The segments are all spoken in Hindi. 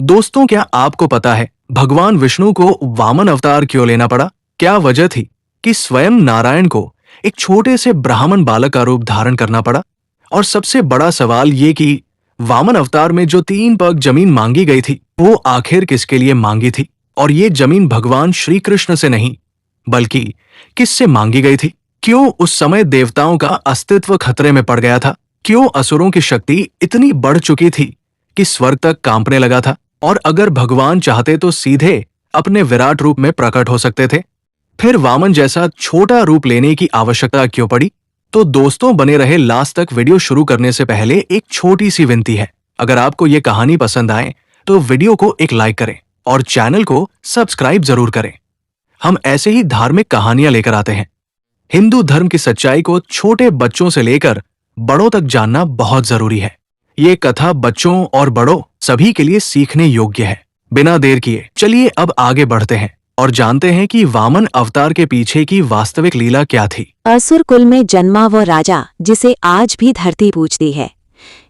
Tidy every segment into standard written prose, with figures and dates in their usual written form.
दोस्तों, क्या आपको पता है भगवान विष्णु को वामन अवतार क्यों लेना पड़ा? क्या वजह थी कि स्वयं नारायण को एक छोटे से ब्राह्मण बालक का रूप धारण करना पड़ा? और सबसे बड़ा सवाल ये कि वामन अवतार में जो 3 पग जमीन मांगी गई थी, वो आखिर किसके लिए मांगी थी? और ये जमीन भगवान श्री कृष्ण से नहीं, बल्कि किससे मांगी गई थी? क्यों उस समय देवताओं का अस्तित्व खतरे में पड़ गया था? क्यों असुरों की शक्ति इतनी बढ़ चुकी थी कि स्वर्ग तक कांपने लगा था? और अगर भगवान चाहते तो सीधे अपने विराट रूप में प्रकट हो सकते थे, फिर वामन जैसा छोटा रूप लेने की आवश्यकता क्यों पड़ी? तो दोस्तों, बने रहे लास्ट तक। वीडियो शुरू करने से पहले एक छोटी सी विनती है, अगर आपको ये कहानी पसंद आए तो वीडियो को एक लाइक करें और चैनल को सब्सक्राइब जरूर करें। हम ऐसे ही धार्मिक कहानियां लेकर आते हैं। हिंदू धर्म की सच्चाई को छोटे बच्चों से लेकर बड़ों तक जानना बहुत जरूरी है। ये कथा बच्चों और बड़ों सभी के लिए सीखने योग्य है। बिना देर किए चलिए अब आगे बढ़ते हैं और जानते हैं कि वामन अवतार के पीछे की वास्तविक लीला क्या थी। असुर कुल में जन्मा वो राजा जिसे आज भी धरती पूजती है।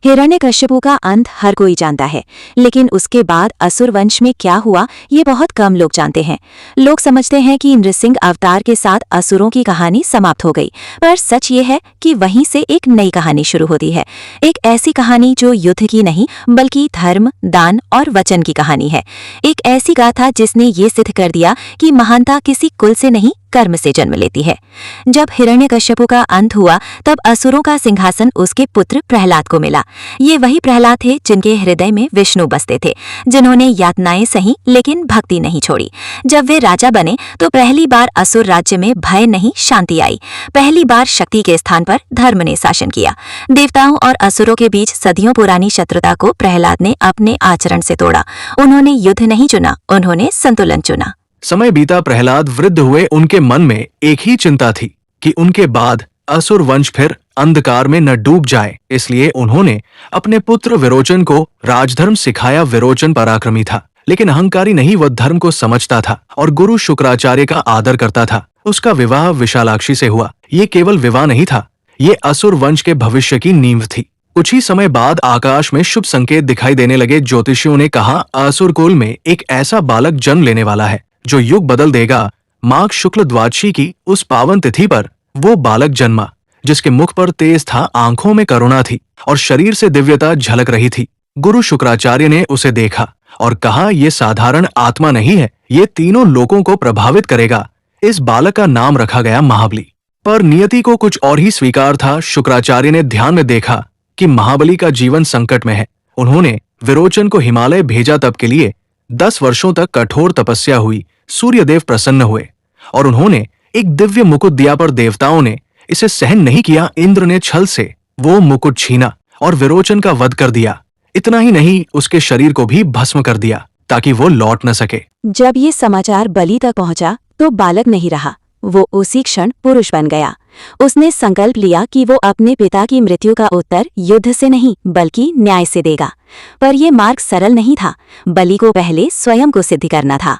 हिरण्यकश्यपु का अंत हर कोई जानता है, लेकिन उसके बाद असुर वंश में क्या हुआ ये बहुत कम लोग जानते हैं। लोग समझते हैं कि नृसिंह अवतार के साथ असुरों की कहानी समाप्त हो गई, पर सच ये है कि वहीं से एक नई कहानी शुरू होती है। एक ऐसी कहानी जो युद्ध की नहीं बल्कि धर्म, दान और वचन की कहानी है। एक ऐसी गाथा जिसने ये सिद्ध कर दिया कि महानता किसी कुल से नहीं, कर्म से जन्म लेती है। जब हिरण्यकश्यपु का अंत हुआ तब असुरों का सिंहासन उसके पुत्र प्रहलाद को मिला। ये वही प्रहलाद थे जिनके हृदय में विष्णु बसते थे, जिन्होंने यातनाएं सही लेकिन भक्ति नहीं छोड़ी। जब वे राजा बने तो पहली बार असुर राज्य में भय नहीं, शांति आई। पहली बार शक्ति के स्थान पर धर्म ने शासन किया। देवताओं और असुरों के बीच सदियों पुरानी शत्रुता को प्रहलाद ने अपने आचरण से तोड़ा। उन्होंने युद्ध नहीं चुना, उन्होंने संतुलन चुना। समय बीता, प्रहलाद वृद्ध हुए। उनके मन में एक ही चिंता थी कि उनके बाद असुर वंश फिर अंधकार में न डूब जाए। इसलिए उन्होंने अपने पुत्र विरोचन को राजधर्म सिखाया। विरोचन पराक्रमी था, लेकिन अहंकारी नहीं। वह धर्म को समझता था और गुरु शुक्राचार्य का आदर करता था। उसका विवाह विशालाक्षी से हुआ। ये केवल विवाह नहीं था, ये असुर वंश के भविष्य की नींव थी। कुछ ही समय बाद आकाश में शुभ संकेत दिखाई देने लगे। ज्योतिषियों ने कहा, असुर कुल में एक ऐसा बालक जन्म लेने वाला है जो युग बदल देगा। माघ शुक्ल द्वादशी की उस पावन तिथि पर वो बालक जन्मा, जिसके मुख पर तेज था, आंखों में करुणा थी और शरीर से दिव्यता झलक रही थी। गुरु शुक्राचार्य ने उसे देखा और कहा, ये साधारण आत्मा नहीं है, ये तीनों लोगों को प्रभावित करेगा। इस बालक का नाम रखा गया महाबली। पर नियति को कुछ और ही स्वीकार था। शुक्राचार्य ने ध्यान में देखा कि महाबली का जीवन संकट में है। उन्होंने विरोचन को हिमालय भेजा। तब के लिए 10 वर्षों तक कठोर तपस्या हुई। सूर्यदेव प्रसन्न हुए और उन्होंने एक दिव्य मुकुट दिया, पर देवताओं ने इसे सहन नहीं किया। इंद्र ने छल से वो मुकुट छीना और विरोचन का वध कर दिया। इतना ही नहीं, उसके शरीर को भी भस्म कर दिया ताकि वो लौट न सके। जब ये समाचार बलि तक पहुंचा तो बालक नहीं रहा, वो उसी क्षण पुरुष बन गया। उसने संकल्प लिया कि वो अपने पिता की मृत्यु का उत्तर युद्ध से नहीं बल्कि न्याय से देगा। पर यह मार्ग सरल नहीं था। बलि को पहले स्वयं को सिद्ध करना था।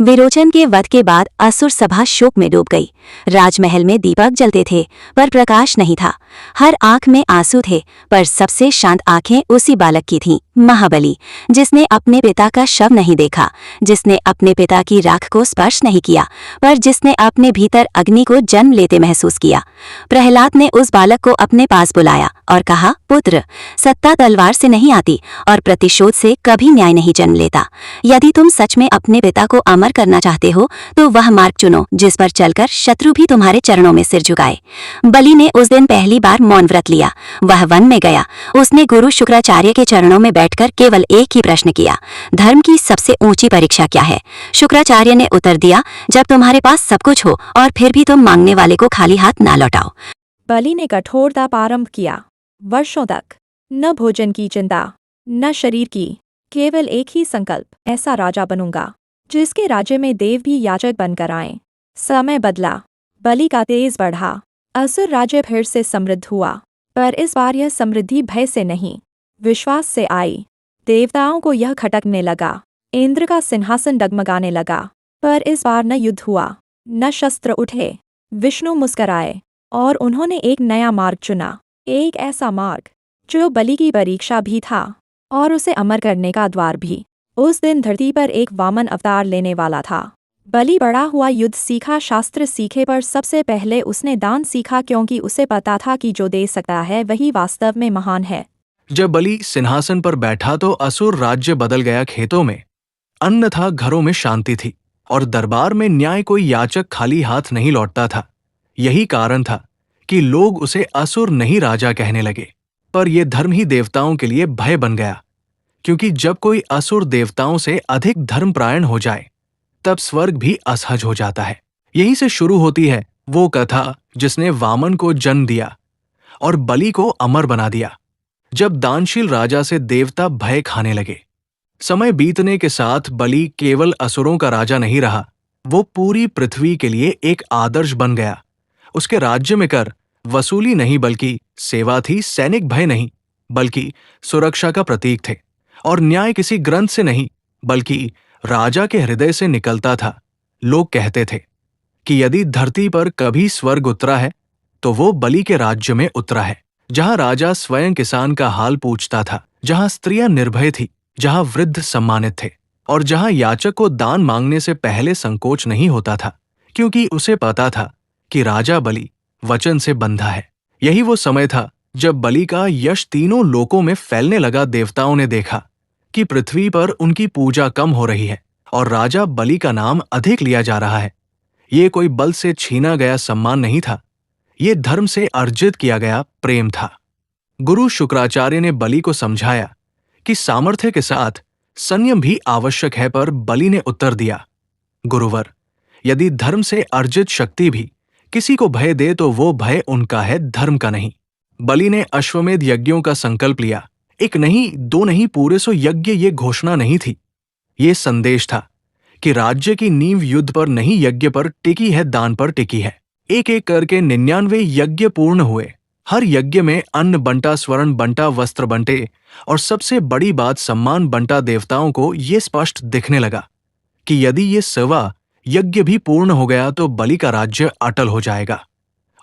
विरोचन के वध के बाद असुर सभा शोक में डूब गई। राजमहल में दीपक जलते थे पर प्रकाश नहीं था। हर आंख में आंसू थे, पर सबसे शांत आंखें उसी बालक की थीं, महाबली, जिसने अपने पिता का शव नहीं देखा, जिसने अपने पिता की राख को स्पर्श नहीं किया, पर जिसने अपने भीतर अग्नि को जन्म लेते महसूस किया। प्रहलाद ने उस बालक को अपने पास बुलाया और कहा, पुत्र, सत्ता तलवार से नहीं आती और प्रतिशोध से कभी न्याय नहीं जन्म लेता। यदि तुम सच में अपने पिता को अमर करना चाहते हो तो वह मार्ग चुनो जिस पर चलकर शत्रु भी तुम्हारे चरणों में सिर झुकाए। बलि ने उस दिन पहली बार मौन व्रत लिया। वह वन में गया। उसने गुरु शुक्राचार्य के चरणों में बैठकर केवल एक ही प्रश्न किया, धर्म की सबसे ऊंची परीक्षा क्या है? शुक्राचार्य ने उत्तर दिया, जब तुम्हारे पास सब कुछ हो और फिर भी तुम मांगने वाले को खाली हाथ ना लौटाओ। बलि ने कठोर तप आरंभ किया। वर्षों तक न भोजन की चिंता, न शरीर की, केवल एक ही संकल्प, ऐसा राजा बनूंगा जिसके राज्य में देव भी याचक बनकर आएं। समय बदला, बलि का तेज बढ़ा। असुर राज्य फिर से समृद्ध हुआ, पर इस बार यह समृद्धि भय से नहीं, विश्वास से आई। देवताओं को यह खटकने लगा। इंद्र का सिंहासन डगमगाने लगा, पर इस बार न युद्ध हुआ, न शस्त्र उठे। विष्णु मुस्कराए और उन्होंने एक नया मार्ग चुना, एक ऐसा मार्ग जो बलि की परीक्षा भी था और उसे अमर करने का द्वार भी। उस दिन धरती पर एक वामन अवतार लेने वाला था। बलि बड़ा हुआ, युद्ध सीखा, शास्त्र सीखे, पर सबसे पहले उसने दान सीखा, क्योंकि उसे पता था कि जो दे सकता है वही वास्तव में महान है। जब बलि सिंहासन पर बैठा तो असुर राज्य बदल गया। खेतों में अन्न था, घरों में शांति थी, और दरबार में न्याय कोई याचक खाली हाथ नहीं लौटता था। यही कारण था कि लोग उसे असुर नहीं राजा कहने लगे। पर यह धर्म ही देवताओं के लिए भय बन गया, क्योंकि जब कोई असुर देवताओं से अधिक धर्मपरायण हो जाए तब स्वर्ग भी असहज हो जाता है। यहीं से शुरू होती है वो कथा जिसने वामन को जन्म दिया और बलि को अमर बना दिया। जब दानशील राजा से देवता भय खाने लगे। समय बीतने के साथ बलि केवल असुरों का राजा नहीं रहा, वो पूरी पृथ्वी के लिए एक आदर्श बन गया। उसके राज्य में कर वसूली नहीं बल्कि सेवा थी, सैनिक भय नहीं बल्कि सुरक्षा का प्रतीक थे, और न्याय किसी ग्रंथ से नहीं बल्कि राजा के हृदय से निकलता था। लोग कहते थे कि यदि धरती पर कभी स्वर्ग उतरा है तो वो बलि के राज्य में उतरा है, जहां राजा स्वयं किसान का हाल पूछता था, जहां स्त्रियां निर्भय थी, जहां वृद्ध सम्मानित थे, और जहां याचक को दान मांगने से पहले संकोच नहीं होता था, क्योंकि उसे पता था कि राजा बलि वचन से बंधा है। यही वो समय था जब बलि का यश तीनों लोकों में फैलने लगा। देवताओं ने देखा कि पृथ्वी पर उनकी पूजा कम हो रही है और राजा बलि का नाम अधिक लिया जा रहा है। ये कोई बल से छीना गया सम्मान नहीं था, ये धर्म से अर्जित किया गया प्रेम था। गुरु शुक्राचार्य ने बलि को समझाया कि सामर्थ्य के साथ संयम भी आवश्यक है, पर बलि ने उत्तर दिया, गुरुवर, यदि धर्म से अर्जित शक्ति भी किसी को भय दे तो वो भय उनका है, धर्म का नहीं। बलि ने अश्वमेध यज्ञों का संकल्प लिया। एक नहीं, दो नहीं, पूरे 100 यज्ञ। ये घोषणा नहीं थी, ये संदेश था कि राज्य की नींव युद्ध पर नहीं यज्ञ पर टिकी है, दान पर टिकी है। एक एक करके 99 यज्ञ पूर्ण हुए। हर यज्ञ में अन्न बंटा, स्वर्ण बंटा, वस्त्र बंटे, और सबसे बड़ी बात सम्मान बंटा। देवताओं को ये स्पष्ट दिखने लगा कि यदि ये 100वां यज्ञ भी पूर्ण हो गया तो बलि का राज्य अटल हो जाएगा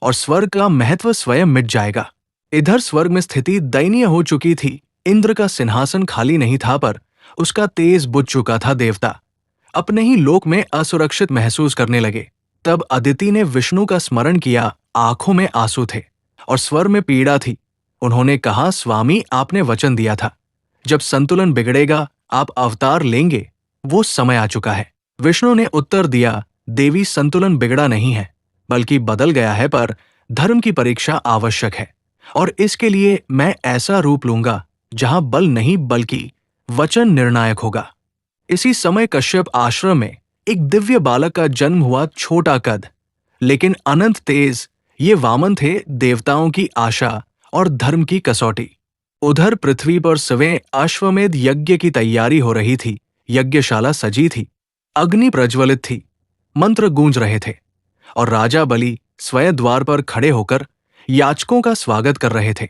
और स्वर्ग का महत्व स्वयं मिट जाएगा। इधर स्वर्ग में स्थिति दयनीय हो चुकी थी। इंद्र का सिंहासन खाली नहीं था, पर उसका तेज बुझ चुका था। देवता अपने ही लोक में असुरक्षित महसूस करने लगे। तब अदिति ने विष्णु का स्मरण किया। आंखों में आंसू थे और स्वर में पीड़ा थी। उन्होंने कहा, स्वामी, आपने वचन दिया था जब संतुलन बिगड़ेगा आप अवतार लेंगे, वो समय आ चुका है। विष्णु ने उत्तर दिया, देवी, संतुलन बिगड़ा नहीं है बल्कि बदल गया है, पर धर्म की परीक्षा आवश्यक है और इसके लिए मैं ऐसा रूप लूंगा जहां बल नहीं बल्कि वचन निर्णायक होगा। इसी समय कश्यप आश्रम में एक दिव्य बालक का जन्म हुआ। छोटा कद लेकिन अनंत तेज, ये वामन थे, देवताओं की आशा और धर्म की कसौटी। उधर पृथ्वी पर 100वें अश्वमेध यज्ञ की तैयारी हो रही थी। यज्ञशाला सजी थी, अग्नि प्रज्वलित थी, मंत्र गूंज रहे थे और राजा बलि स्वयं द्वार पर खड़े होकर याचकों का स्वागत कर रहे थे,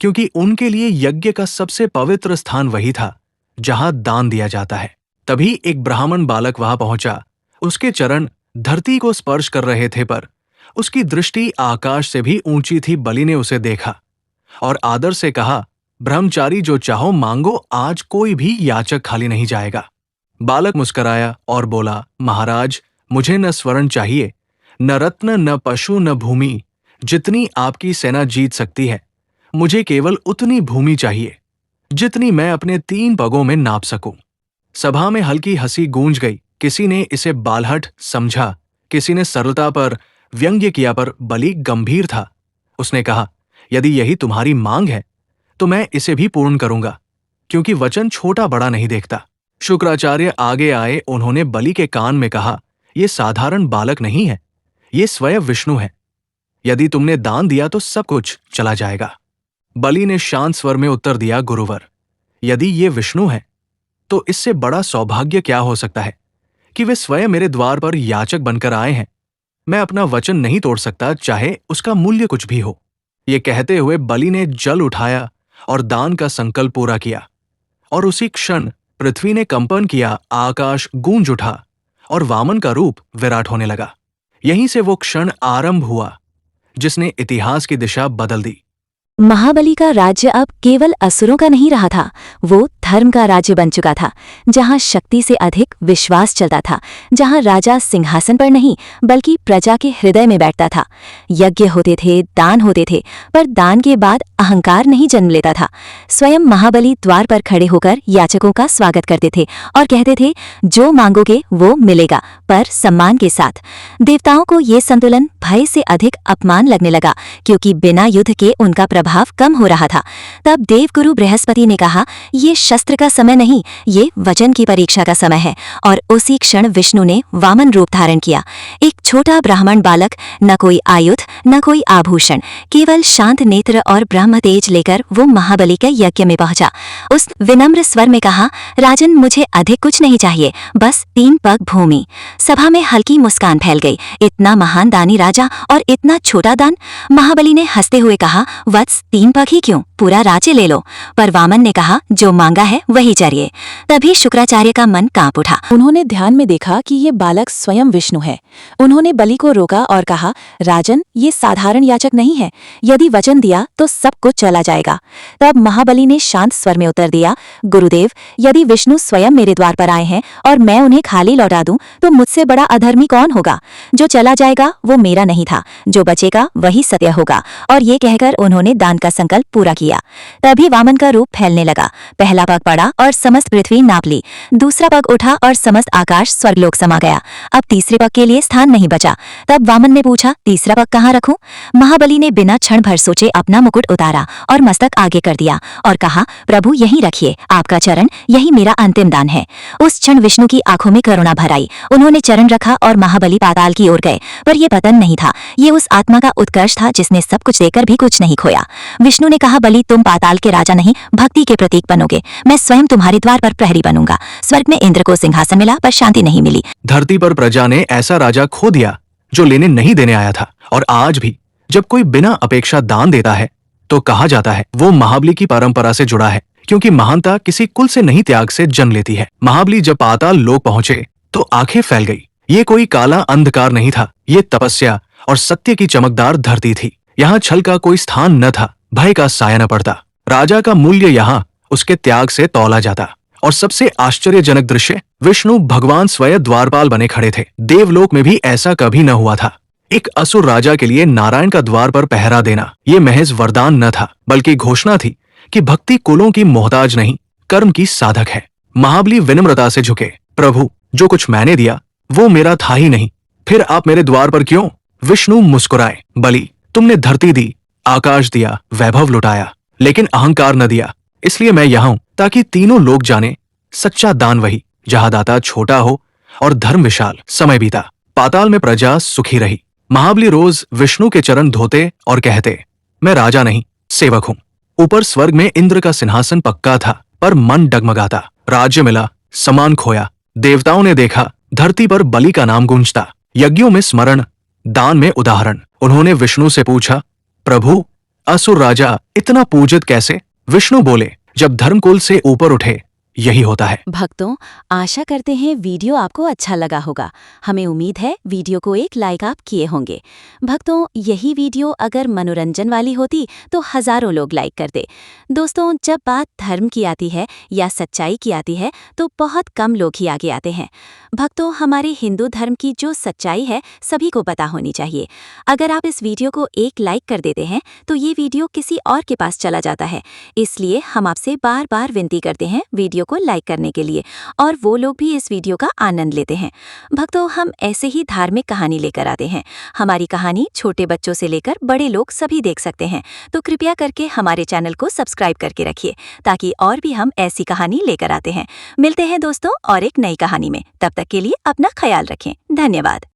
क्योंकि उनके लिए यज्ञ का सबसे पवित्र स्थान वही था जहां दान दिया जाता है। तभी एक ब्राह्मण बालक वहां पहुंचा। उसके चरण धरती को स्पर्श कर रहे थे, पर उसकी दृष्टि आकाश से भी ऊंची थी। बलि ने उसे देखा और आदर से कहा, ब्रह्मचारी, जो चाहो मांगो, आज कोई भी याचक खाली नहीं जाएगा। बालक मुस्कराया और बोला, महाराज, मुझे न स्वर्ण चाहिए, न रत्न, न पशु, न भूमि। जितनी आपकी सेना जीत सकती है, मुझे केवल उतनी भूमि चाहिए जितनी मैं अपने 3 पगों में नाप सकूं। सभा में हल्की हंसी गूंज गई। किसी ने इसे बालहट समझा, किसी ने सरलता पर व्यंग्य किया, पर बलि गंभीर था। उसने कहा, यदि यही तुम्हारी मांग है तो मैं इसे भी पूर्ण करूंगा, क्योंकि वचन छोटा बड़ा नहीं देखता। शुक्राचार्य आगे आए। उन्होंने बलि के कान में कहा, यह साधारण बालक नहीं है, ये स्वयं विष्णु है। यदि तुमने दान दिया तो सब कुछ चला जाएगा। बलि ने शांत स्वर में उत्तर दिया, गुरुवर, यदि ये विष्णु है तो इससे बड़ा सौभाग्य क्या हो सकता है कि वे स्वयं मेरे द्वार पर याचक बनकर आए हैं। मैं अपना वचन नहीं तोड़ सकता, चाहे उसका मूल्य कुछ भी हो। ये कहते हुए बलि ने जल उठाया और दान का संकल्प पूरा किया, और उसी क्षण पृथ्वी ने कंपन किया, आकाश गूंज उठा और वामन का रूप विराट होने लगा। यहीं से वो क्षण आरंभ हुआ जिसने इतिहास की दिशा बदल दी। महाबली का राज्य अब केवल असुरों का नहीं रहा था, वो धर्म का राज्य बन चुका था, जहां शक्ति से अधिक विश्वास चलता था, जहां राजा सिंहासन पर नहीं बल्कि प्रजा के हृदय में बैठता था। यज्ञ होते थे, दान होते थे, पर दान के बाद अहंकार नहीं जन्म लेता था। स्वयं महाबली द्वार पर खड़े होकर याचकों का स्वागत करते थे और कहते थे, जो मांगोगे वो मिलेगा, पर सम्मान के साथ। देवताओं को ये संतुलन भय से अधिक अपमान लगने लगा, क्योंकि बिना युद्ध के उनका प्रभाव कम हो रहा था। तब देवगुरु बृहस्पति ने कहा, ये शस्त्र का समय नहीं, ये वचन की परीक्षा का समय है। और उसी क्षण विष्णु ने वामन रूप धारण किया। एक छोटा ब्राह्मण बालक, न कोई आयुध न कोई आभूषण, केवल शांत नेत्र और ब्रह्म तेज लेकर वो महाबली के यज्ञ में पहुंचा। उस विनम्र स्वर में कहा, राजन, मुझे अधिक कुछ नहीं चाहिए, बस 3 पग भूमि। सभा में हल्की मुस्कान फैल गई। इतना महान दानी राजा और इतना छोटा दान। महाबली ने हंसते हुए कहा, वत्स, 3 पग ही क्यों, पूरा राज्य ले लो। पर वामन ने कहा, जो मांगा है वही चाहिए। तभी शुक्राचार्य का मन कांप उठा। उन्होंने ध्यान में देखा कि ये बालक स्वयं विष्णु है। उन्होंने बलि को रोका और कहा, राजन, ये साधारण याचक नहीं है, यदि वचन दिया तो सब कुछ चला जाएगा। तब महाबली ने शांत स्वर में उत्तर दिया, गुरुदेव, यदि विष्णु स्वयं मेरे द्वार पर आए हैं और मैं उन्हें खाली लौटा दूं तो मुझसे बड़ा अधर्मी कौन होगा। जो चला जाएगा वो मेरा नहीं था, जो बचेगा वही सत्य होगा। और ये कहकर उन्होंने दान का संकल्प पूरा किया। तभी वामन का रूप फैलने लगा। पहला पग पड़ा और समस्त पृथ्वी नाप ली। दूसरा पग उठा और समस्त आकाश स्वर्गलोक समा गया। अब तीसरे पग के लिए स्थान नहीं बचा। तब वामन ने पूछा, तीसरा पग कहाँ रखूं? महाबली ने बिना क्षण भर सोचे अपना मुकुट उतारा और मस्तक आगे कर दिया और कहा, प्रभु यहीं रखिए, आपका चरण, यही मेरा अंतिम दान है। उस क्षण विष्णु की आंखों में करुणा भर आई। उन्होंने चरण रखा और महाबली पाताल की ओर गए। पर यह पतन नहीं था, ये उस आत्मा का उत्कर्ष था जिसने सब कुछ देकर भी कुछ नहीं खोया। विष्णु ने कहा, बलि, तुम पाताल के राजा नहीं, भक्ति के प्रतीक बनोगे। मैं स्वयं तुम्हारे द्वार पर प्रहरी बनूंगा। स्वर्ग में इंद्र को सिंहासन मिला पर शांति नहीं मिली। धरती पर प्रजा ने ऐसा राजा खो दिया जो लेने नहीं देने आया था। और आज भी जब कोई बिना अपेक्षा दान देता है तो कहा जाता है वो महाबली की परंपरा से जुड़ा है, क्योंकि महानता किसी कुल से नहीं, त्याग से जन्म लेती है। महाबली जब पाताल लोक पहुंचे तो आंखें फैल गई। ये कोई काला अंधकार नहीं था, ये तपस्या और सत्य की चमकदार धरती थी। यहाँ छल का कोई स्थान न था, भय का साया न पड़ता। राजा का मूल्य यहाँ उसके त्याग से तौला जाता। और सबसे आश्चर्यजनक दृश्य, विष्णु भगवान स्वयं द्वारपाल बने खड़े थे। देवलोक में भी ऐसा कभी न हुआ था। एक असुर राजा के लिए नारायण का द्वार पर पहरा देना ये महज वरदान न था, बल्कि घोषणा थी कि भक्ति कुलों की मोहताज नहीं, कर्म की साधक है। महाबली विनम्रता से झुके, प्रभु, जो कुछ मैंने दिया वो मेरा था ही नहीं, फिर आप मेरे द्वार पर क्यों? विष्णु मुस्कुराए, बलि, तुमने धरती दी, आकाश दिया, वैभव लुटाया, लेकिन अहंकार न दिया। इसलिए मैं यहाँ हूं ताकि तीनों लोग जाने, सच्चा दान वही जहां दाता छोटा हो और धर्म विशाल। समय बीता, पाताल में प्रजा सुखी रही। महाबली रोज विष्णु के चरण धोते और कहते, मैं राजा नहीं, सेवक हूं। ऊपर स्वर्ग में इंद्र का सिंहासन पक्का था, पर मन डगमगाता। राज्य मिला, सम्मान खोया। देवताओं ने देखा धरती पर बलि का नाम गूंजता, यज्ञों में स्मरण, दान में उदाहरण। उन्होंने विष्णु से पूछा, प्रभु, असुर राजा इतना पूजित कैसे? विष्णु बोले, जब धर्मकुल से ऊपर उठे यही होता है। भक्तों, आशा करते हैं वीडियो आपको अच्छा लगा होगा। हमें उम्मीद है वीडियो को एक लाइक आप किए होंगे। भक्तों, यही वीडियो अगर मनोरंजन वाली होती तो हजारों लोग लाइक करते। दोस्तों, जब बात धर्म की आती है या सच्चाई की आती है तो बहुत कम लोग ही आगे आते हैं। भक्तों, हमारे हिंदू धर्म की जो सच्चाई है सभी को पता होनी चाहिए। अगर आप इस वीडियो को एक लाइक कर देते हैं तो ये वीडियो किसी और के पास चला जाता है। इसलिए हम आपसे बार बार विनती करते हैं वीडियो को लाइक करने के लिए, और वो लोग भी इस वीडियो का आनंद लेते हैं। भक्तों, हम ऐसे ही धार्मिक कहानी लेकर आते हैं। हमारी कहानी छोटे बच्चों से लेकर बड़े लोग सभी देख सकते हैं। तो कृपया करके हमारे चैनल को सब्सक्राइब करके रखिए, ताकि और भी हम ऐसी कहानी लेकर आते हैं। मिलते हैं दोस्तों और एक नई कहानी में। तब तक के लिए अपना ख्याल रखें। धन्यवाद।